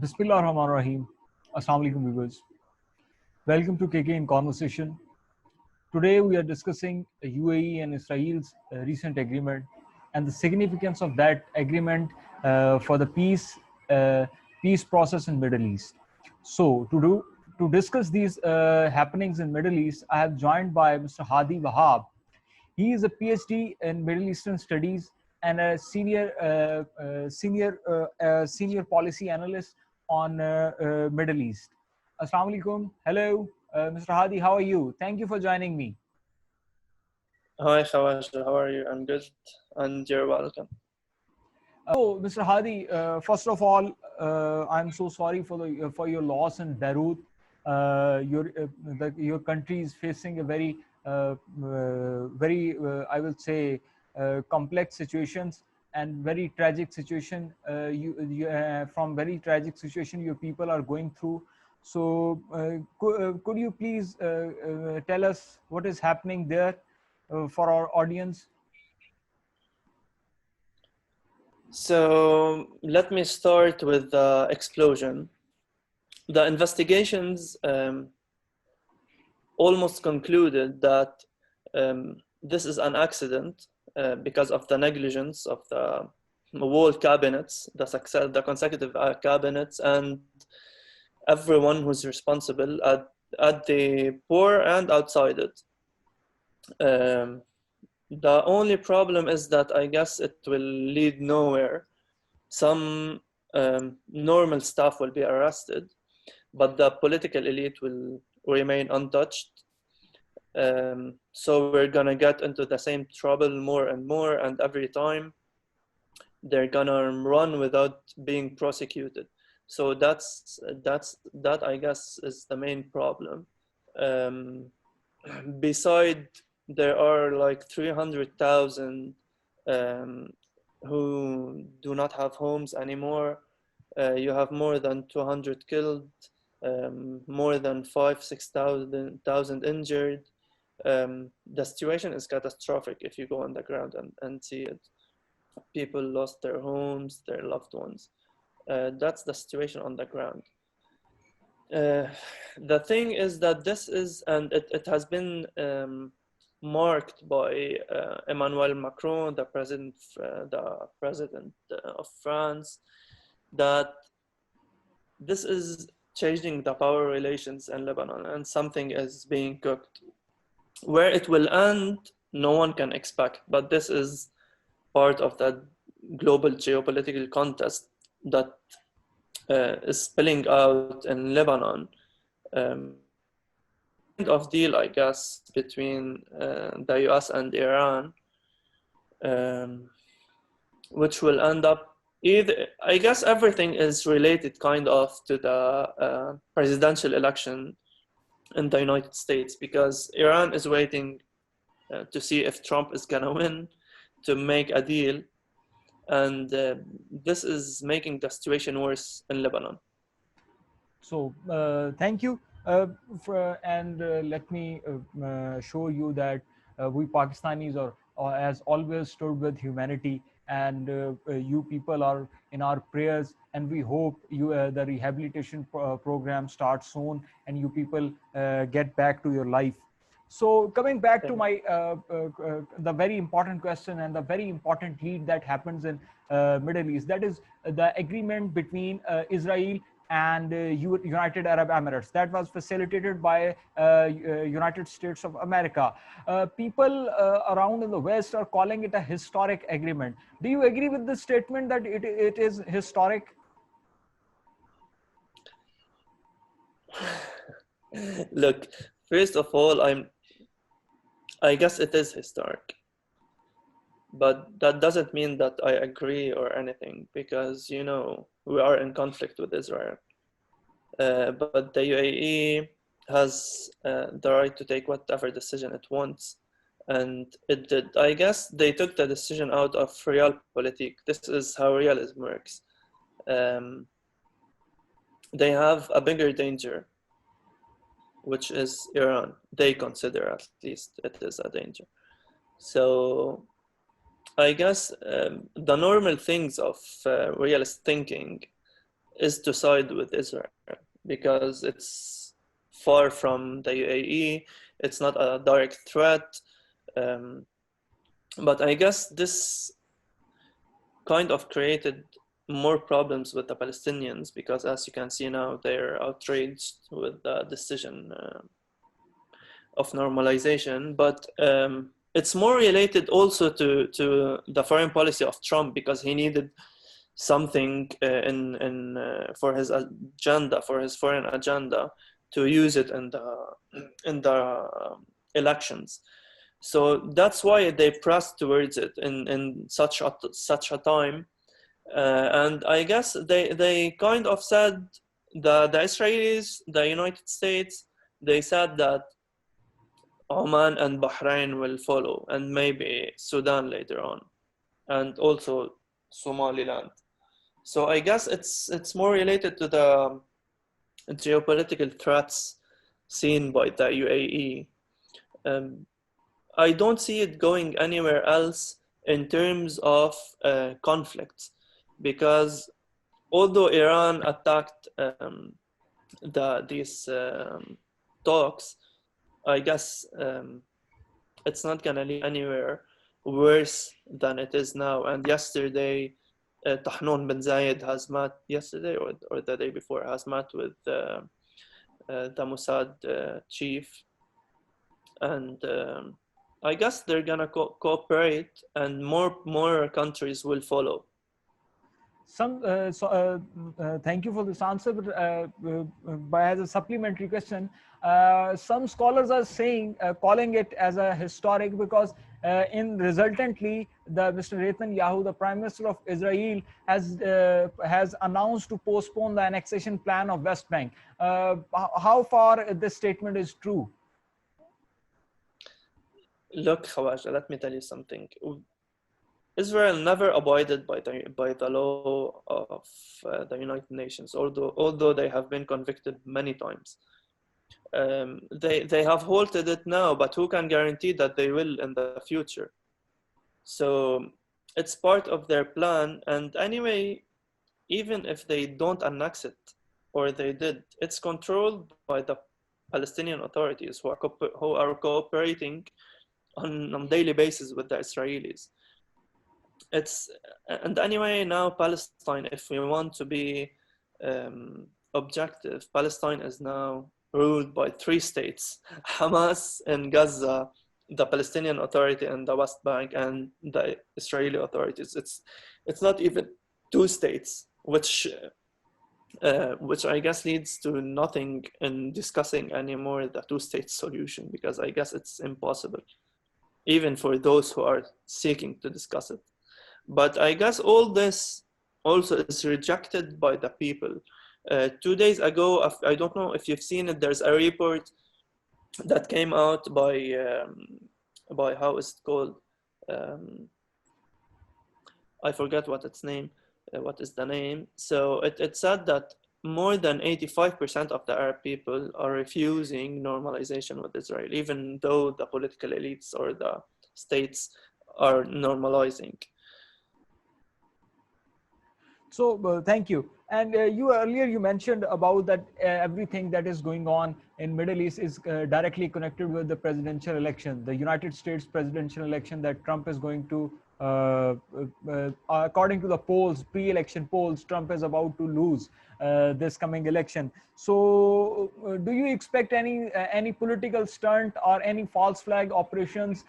Bismillah ar-Rahman ar-Rahim. Assalamu alaikum viewers. Welcome to KK in Conversation. Today we are discussing UAE and Israel's recent agreement and the significance of that agreement for the peace process in Middle East. So to discuss these happenings in Middle East, I have joined by Mr. Hadi Wahab. He is a Ph.D. in Middle Eastern Studies and a senior policy analyst on Middle East. Assalamu alaikum. Hello, Mr. Hadi. How are you? Thank you for joining me. Hi, Khawaja. How are you? I'm good, and you're welcome. So, Mr. Hadi, first of all, I'm so sorry for your loss in Beirut. Your country is facing a very I will say complex situations and very tragic situation. From very tragic situation your people are going through. So, could you please tell us what is happening there for our audience? So let me start with the explosion. The investigations almost concluded that this is an accident because of the negligence of the whole cabinets, the consecutive cabinets, and everyone who's responsible at the poor and outside it. The only problem is that I guess it will lead nowhere. Some normal staff will be arrested, but the political elite will remain untouched. So we're gonna get into the same trouble more and more, and every time they're gonna run without being prosecuted. So that I guess is the main problem. Beside, there are like 300,000 who do not have homes anymore. You have more than 200 killed, more than 6,000 injured. The situation is catastrophic if you go on the ground and see it. People lost their homes, their loved ones. That's the situation on the ground. The thing is that this is, and it has been marked by Emmanuel Macron, the president of France, that this is changing the power relations in Lebanon, and something is being cooked. Where it will end, no one can expect, but this is part of that global geopolitical contest that is spilling out in Lebanon. Of deal, I guess, between the US and Iran, which will end up either, I guess everything is related kind of to the presidential election in the United States, because Iran is waiting to see if Trump is gonna win to make a deal, and this is making the situation worse in Lebanon. So thank you, let me show you that we Pakistanis are as always stood with humanity, and you people are in our prayers, and we hope the rehabilitation program starts soon and you people get back to your life. So coming back to my the very important question and the very important lead that happens in Middle East, that is the agreement between Israel and United Arab Emirates that was facilitated by United States of America. People around in the West are calling it a historic agreement. Do you agree with this statement that it is historic? Look, first of all, I guess it is historic, but that doesn't mean that I agree or anything, because we are in conflict with Israel. But the UAE has the right to take whatever decision it wants, and it did. I guess they took the decision out of realpolitik. This is how realism works. They have a bigger danger, which is Iran. They consider, at least, it is a danger. So I guess the normal things of realist thinking is to side with Israel because it's far from the UAE. It's not a direct threat. Um, but I guess this kind of created more problems with the Palestinians because, as you can see now, they're outraged with the decision of normalization. But it's more related also to the foreign policy of Trump because he needed something in for his agenda, for his foreign agenda, to use it in the elections. So that's why they pressed towards it in such a time. And I guess they kind of said the Israelis, the United States, they said that Oman and Bahrain will follow, and maybe Sudan later on, and also Somaliland. So I guess it's more related to the geopolitical threats seen by the UAE. Um, I don't see it going anywhere else in terms of conflicts, because although Iran attacked these talks, I guess it's not gonna lead anywhere worse than it is now. And yesterday, Tahnoun bin Zayed has met yesterday or the day before has met with the Mossad chief, and I guess they're gonna cooperate, and more countries will follow. Thank you for this answer. But as a supplementary question, some scholars are saying, calling it as a historic because in resultantly, the Mr. Netanyahu, the Prime Minister of Israel, has announced to postpone the annexation plan of West Bank. How far this statement is true? Look, Khawaja, let me tell you something. Israel never abided by the law of the United Nations, although they have been convicted many times. They have halted it now, but who can guarantee that they will in the future? So it's part of their plan. And anyway, even if they don't annex it, or they did, it's controlled by the Palestinian authorities who are cooperating on a daily basis with the Israelis. And anyway, now Palestine, if we want to be objective, Palestine is now ruled by three states: Hamas in Gaza, the Palestinian Authority in the West Bank, and the Israeli authorities. It's not even two states, which I guess leads to nothing in discussing anymore the two-state solution, because I guess it's impossible, even for those who are seeking to discuss it. But I guess all this also is rejected by the people. 2 days ago, I don't know if you've seen it, there's a report that came out by how is it called? I forget what its name. What is the name? So it said that more than 85% of the Arab people are refusing normalization with Israel, even though the political elites or the states are normalizing. So thank you. And you mentioned about that everything that is going on in Middle East is directly connected with the presidential election, the United States presidential election that Trump is going to, according to the polls, pre-election polls, Trump is about to lose this coming election. So do you expect any political stunt or any false flag operations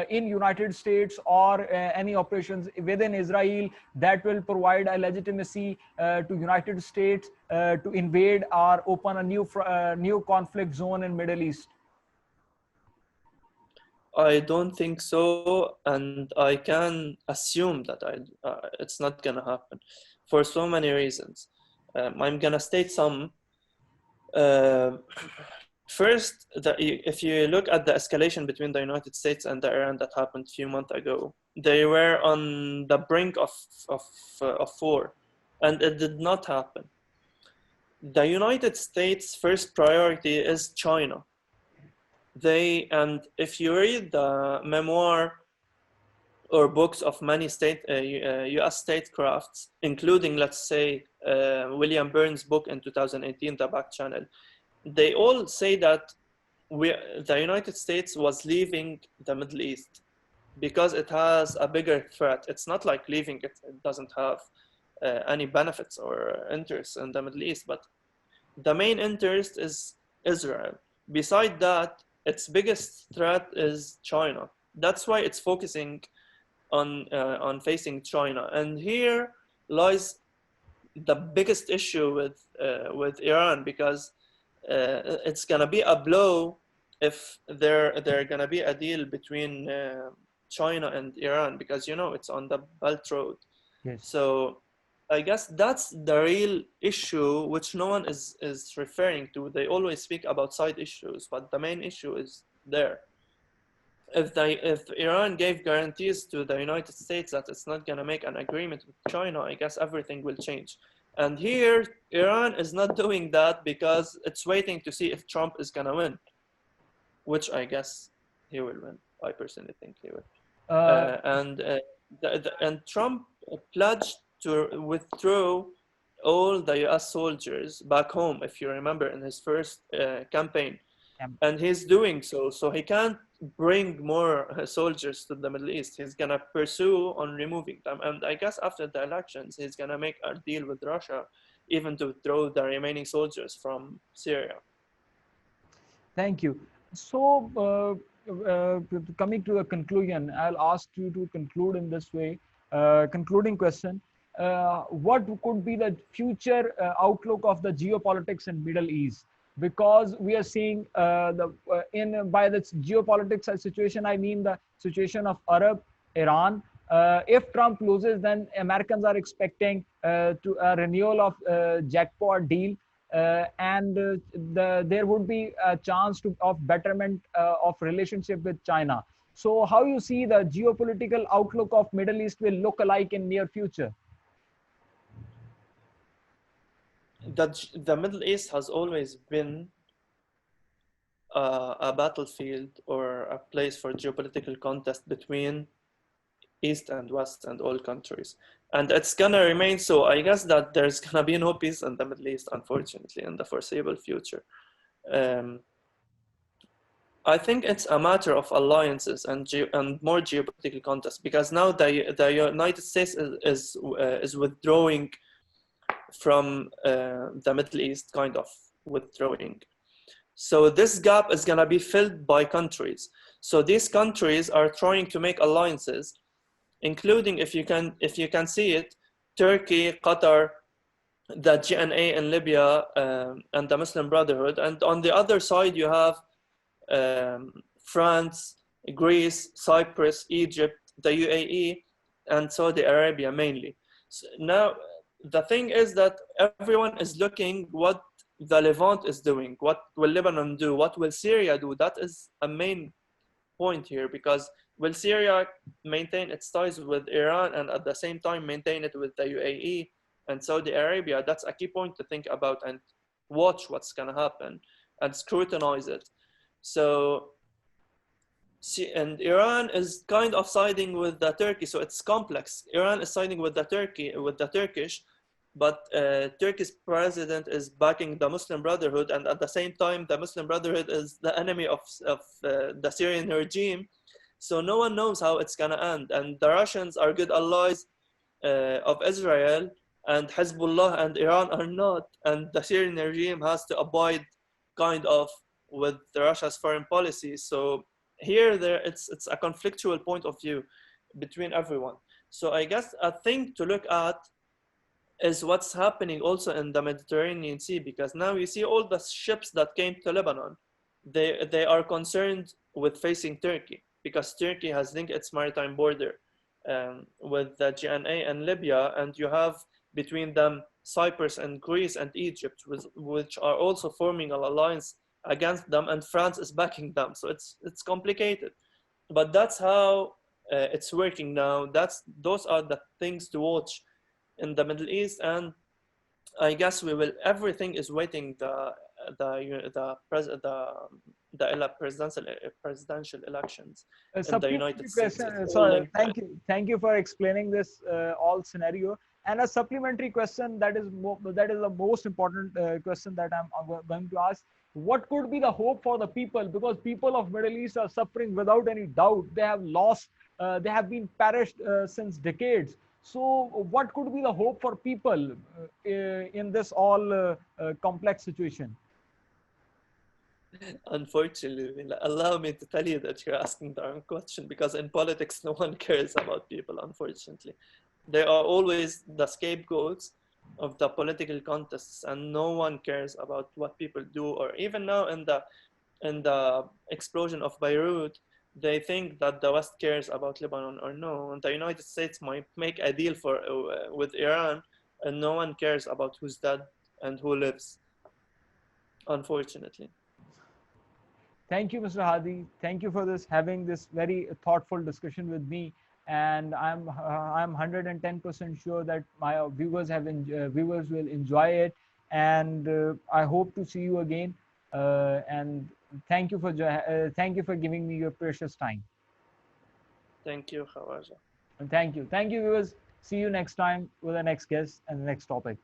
in United States or any operations within Israel that will provide a legitimacy to United States to invade or open a new conflict zone in Middle East? I don't think so, and I can assume that it's not gonna happen for so many reasons. I'm gonna state some. Uh, First, if you look at the escalation between the United States and the Iran that happened a few months ago, they were on the brink of war, and it did not happen. The United States' first priority is China. And if you read the memoir or books of many US statecrafts, including, let's say, William Burns' book in 2018, The Back Channel. They all say that the United States was leaving the Middle East because it has a bigger threat. It's not like leaving it, it doesn't have any benefits or interests in the Middle East, but the main interest is Israel. Beside that, its biggest threat is China. That's why it's focusing on facing China. And here lies the biggest issue with Iran, because it's gonna be a blow if there gonna be a deal between China and Iran, because it's on the Belt Road. Yes. So I guess that's the real issue, which no one is referring to. They always speak about side issues, but the main issue is there. If Iran gave guarantees to the United States that it's not gonna make an agreement with China, I guess everything will change. And here, Iran is not doing that because it's waiting to see if Trump is gonna win, which I guess he will win. I personally think he will. Uh, And Trump pledged to withdraw all the US soldiers back home, if you remember, in his first campaign. And he's doing so. So he can't bring more soldiers to the Middle East. He's going to pursue on removing them. And I guess after the elections, he's going to make a deal with Russia, even to withdraw the remaining soldiers from Syria. Thank you. So, coming to a conclusion, I'll ask you to conclude in this way. Concluding question: what could be the future outlook of the geopolitics in Middle East? Because we are seeing by the geopolitics situation, I mean the situation of Arab, Iran. If Trump loses, then Americans are expecting to a renewal of jackpot deal, and there would be a chance of betterment of relationship with China. So how you see the geopolitical outlook of Middle East will look like in near future? The Middle East has always been a battlefield or a place for geopolitical contest between East and West and all countries. And it's gonna remain so. I guess that there's gonna be no peace in the Middle East, unfortunately, in the foreseeable future. I think it's a matter of alliances and more geopolitical contest, because now the United States is withdrawing from the Middle East, kind of withdrawing. So this gap is gonna be filled by countries. So these countries are trying to make alliances, including, if you can see it, Turkey, Qatar, the GNA in Libya, and the Muslim Brotherhood. And on the other side, you have France, Greece, Cyprus, Egypt, the UAE, and Saudi Arabia mainly. So now, the thing is that everyone is looking what the Levant is doing. What will Lebanon do? What will Syria do? That is a main point here, because will Syria maintain its ties with Iran and at the same time maintain it with the UAE and Saudi Arabia? That's a key point to think about and watch what's going to happen and scrutinize it. So, and Iran is kind of siding with the Turkey, so it's complex. Iran is siding with the Turkish, but Turkey's president is backing the Muslim Brotherhood, and at the same time, the Muslim Brotherhood is the enemy of the Syrian regime. So no one knows how it's gonna end. And the Russians are good allies of Israel, and Hezbollah and Iran are not. And the Syrian regime has to abide kind of with Russia's foreign policy. So here, it's a conflictual point of view between everyone. So I guess a thing to look at is what's happening also in the Mediterranean Sea, because now you see all the ships that came to Lebanon, they are concerned with facing Turkey, because Turkey has linked its maritime border with the GNA and Libya, and you have between them Cyprus and Greece and Egypt, which are also forming an alliance against them, and France is backing them. So it's complicated, but that's how it's working now. Those are the things to watch in the Middle East. And I guess everything is waiting presidential elections A in the United supplementary States. question. It's all So linked to it. thank you for explaining this all scenario. And a supplementary question that is that is the most important question that I'm going to ask. What could be the hope for the people? Because people of Middle East are suffering without any doubt. They have lost. They have been perished since decades. So what could be the hope for people in this all complex situation? Unfortunately, allow me to tell you that you're asking the wrong question, because in politics, no one cares about people, unfortunately. They are always the scapegoats of the political contests, and no one cares about what people do. Or even now in the explosion of Beirut, they think that the West cares about Lebanon or no. And the United States might make a deal with Iran, and no one cares about who's dead and who lives, unfortunately. Thank you, Mr. Hadi. Thank you for this having this very thoughtful discussion with me. And I'm 110% sure that my viewers will enjoy it. And I hope to see you again. And thank you for giving me your precious time. Thank you, Khawaja. And thank you, viewers. See you next time with the next guest and the next topic.